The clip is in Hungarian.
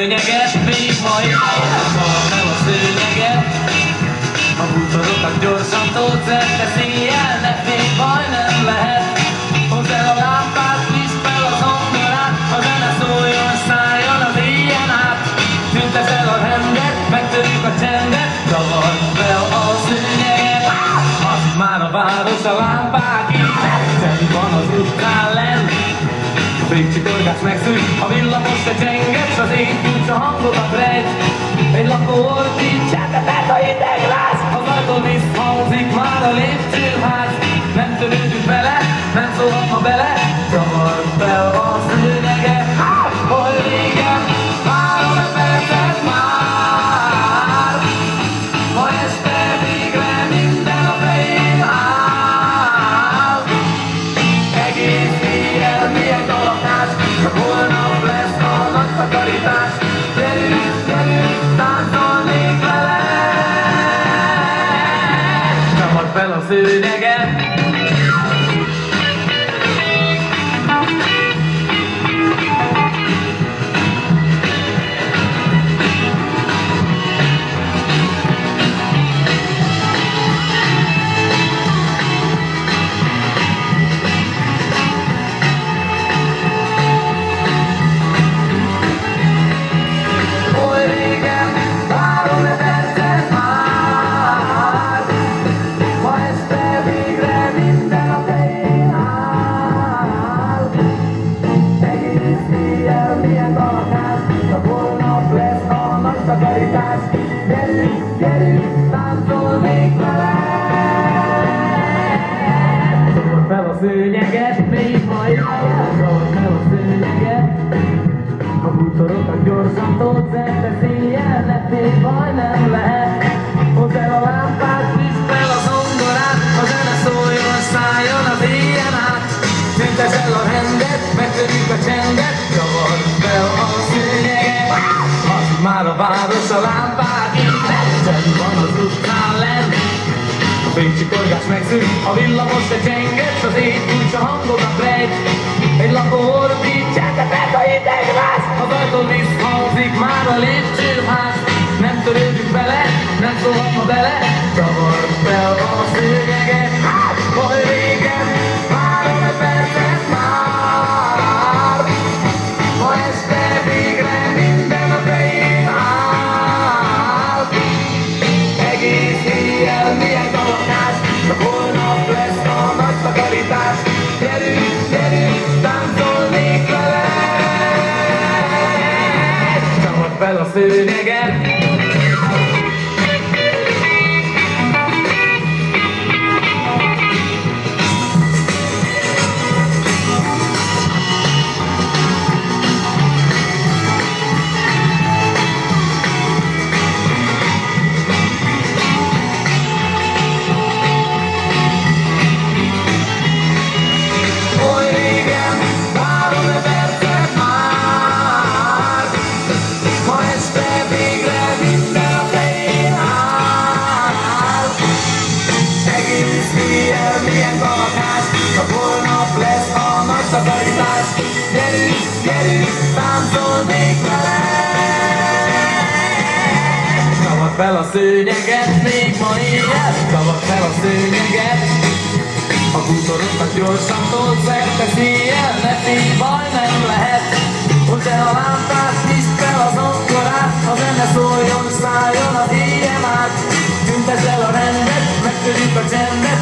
szőnyeget, még ma éjjel szar fel a szőnyeget. A bútorokat gyorsan tócert, széjjel, ne félj, baj nem lehet. Hozd el a lámpát, visz fel a zongorát, a zene szóljon, szálljon az éjjel át. Tüntesd el a rendet, megtörjük a csendet, zavard fel a szőnyeget. Az már a város, a lámpák íze, teli van az utcán lenn. A végcsikorgás megszűnt, a villamos se csenget, s az ég kulcsa hangokat rejt. Egy lakó ordít, csendetek a hideg láz, az ajtón visszhangzik már a lépcsőház. Nem törődünk vele, nem szólhatna bele, zavard fel a szőnyeget. Hol régen, 3 percet már, ma este végre minden a fején áll. Egész éjjel milyen galakás, csak holnap lesz a nagy takarítás. Gyerünk, gyerünk, táncolnék vele, zavard fel a szőnyeget. Gyerünk, gyerünk, táncolnék vele. Zavard fel a szőnyeget, még ma éjjel, zavard fel a szőnyeget. A bútorokat gyorsan tócert, széjjel, ne félj, baj nem lehet. Hozd el a lámpát, visz fel a zongorát, a zene szóljon, szálljon az éjjel át. Tüntesd el a rendet, megtörjük a csendet, zavard fel a szőnyeget. Az már a város, a lámpák íze, teli van az utcán lenn. A fénycsikorgás megszűnt, a villamos se csenget, s az ég kulcsa hangokat rejt. Egy lakó ordít, csendetek a hideg láz, az ajtón visszhangzik már a lépcsőház. Nem törődünk vele, nem szólhatna bele, zavard fel a szőnyeget. Hol régen, 3 percet már, ma este végre minden a fején áll. Egész éjjel milyen galakás, csak holnap lesz a nagy takarítás. Gyerünk, gyerünk, táncolnék vele, zavard fel a szőnyeget. Takarítás, gyerünk, gyerünk, táncolnék vele. Zavard fel a szőnyeget, még ma éjjel, zavard fel a szőnyeget. A bútorokat gyorsan tócert, széjjel, ne félj, baj nem lehet. Hozd el a lámpát, visz fel a zongorát, a zene szóljon, szálljon az éjjel át. Tüntesd el a rendet, megtörjük a csendet,